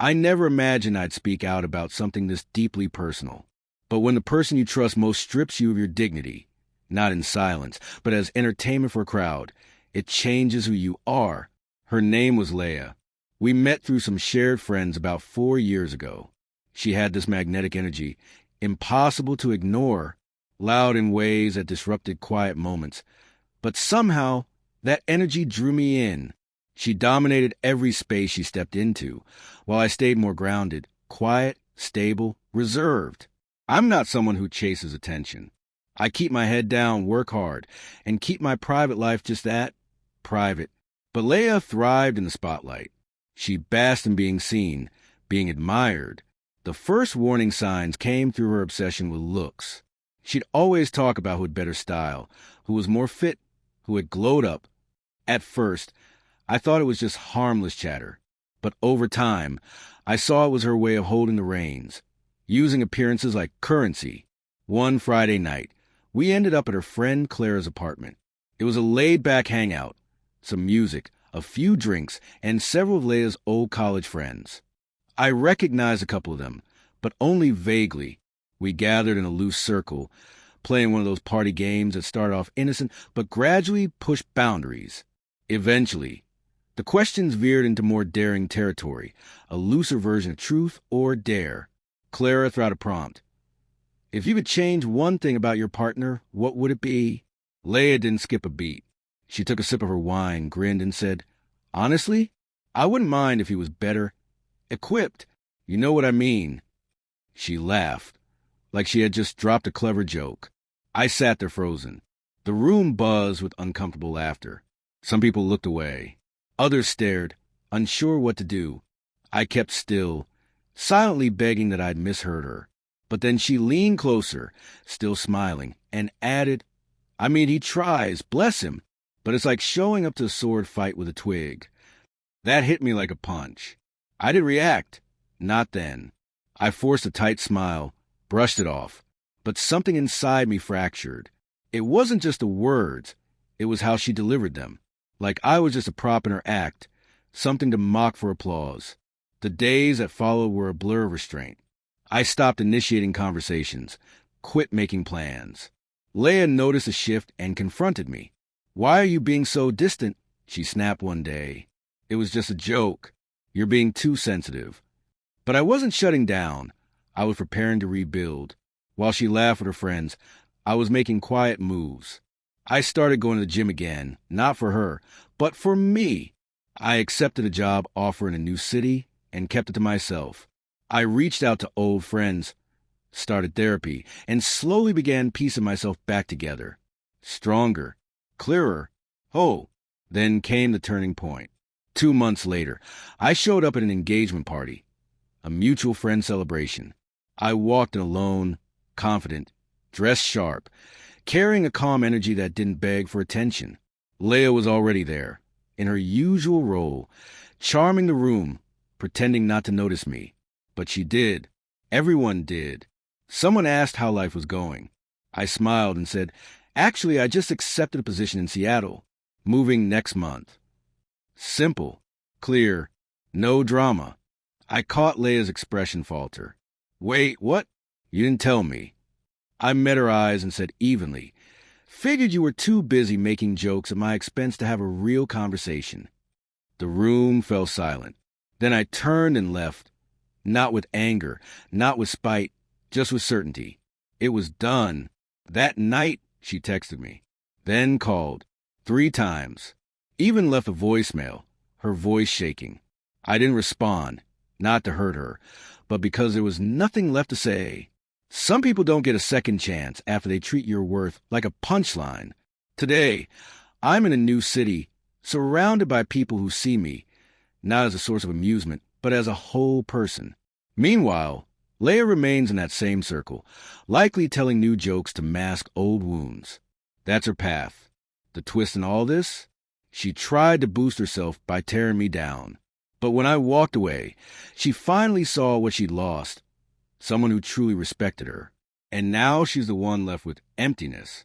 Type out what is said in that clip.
I never imagined I'd speak out about something this deeply personal. But when the person you trust most strips you of your dignity, not in silence, but as entertainment for a crowd, it changes who you are. Her name was Leah. We met through some shared friends about 4 years ago. She had this magnetic energy, impossible to ignore, loud in ways that disrupted quiet moments. But somehow, that energy drew me in. She dominated every space she stepped into, while I stayed more grounded, quiet, stable, reserved. I'm not someone who chases attention. I keep my head down, work hard, and keep my private life just that, private. But Leah thrived in the spotlight. She basked in being seen, being admired. The first warning signs came through her obsession with looks. She'd always talk about who had better style, who was more fit, who had glowed up. At first, I thought it was just harmless chatter. But over time, I saw it was her way of holding the reins, using appearances like currency. One Friday night, we ended up at her friend Clara's apartment. It was a laid-back hangout, some music, a few drinks, and several of Leah's old college friends. I recognized a couple of them, but only vaguely. We gathered in a loose circle, playing one of those party games that started off innocent but gradually pushed boundaries. Eventually, the questions veered into more daring territory, a looser version of truth or dare. Clara threw out a prompt. If you could change one thing about your partner, what would it be? Leah didn't skip a beat. She took a sip of her wine, grinned, and said, Honestly, I wouldn't mind if he was better equipped. You know what I mean. She laughed, like she had just dropped a clever joke. I sat there frozen. The room buzzed with uncomfortable laughter. Some people looked away. Others stared, unsure what to do. I kept still, silently begging that I'd misheard her. But then she leaned closer, still smiling, and added, I mean, he tries, bless him, but it's like showing up to a sword fight with a twig. That hit me like a punch. I didn't react. Not then. I forced a tight smile, brushed it off, but something inside me fractured. It wasn't just the words, it was how she delivered them. Like I was just a prop in her act, something to mock for applause. The days that followed were a blur of restraint. I stopped initiating conversations, quit making plans. Leah noticed a shift and confronted me. Why are you being so distant? She snapped one day. It was just a joke. You're being too sensitive. But I wasn't shutting down. I was preparing to rebuild. While she laughed with her friends, I was making quiet moves. I started going to the gym again, not for her, but for me. I accepted a job offer in a new city and kept it to myself. I reached out to old friends, started therapy, and slowly began piecing myself back together. Stronger, clearer. Oh, then came the turning point. 2 months later, I showed up at an engagement party, a mutual friend celebration. I walked in alone, confident, dressed sharp, carrying a calm energy that didn't beg for attention. Leah was already there, in her usual role, charming the room, pretending not to notice me. But she did. Everyone did. Someone asked how life was going. I smiled and said, Actually, I just accepted a position in Seattle, moving next month. Simple, clear, no drama. I caught Leah's expression falter. Wait, what? You didn't tell me. I met her eyes and said evenly, Figured you were too busy making jokes at my expense to have a real conversation. The room fell silent. Then I turned and left, not with anger, not with spite, just with certainty. It was done. That night, she texted me, then called 3 times, even left a voicemail, her voice shaking. I didn't respond, not to hurt her, but because there was nothing left to say. Some people don't get a second chance after they treat your worth like a punchline. Today, I'm in a new city, surrounded by people who see me, not as a source of amusement, but as a whole person. Meanwhile, Leah remains in that same circle, likely telling new jokes to mask old wounds. That's her path. The twist in all this? She tried to boost herself by tearing me down. But when I walked away, she finally saw what she'd lost. Someone who truly respected her. And now she's the one left with emptiness.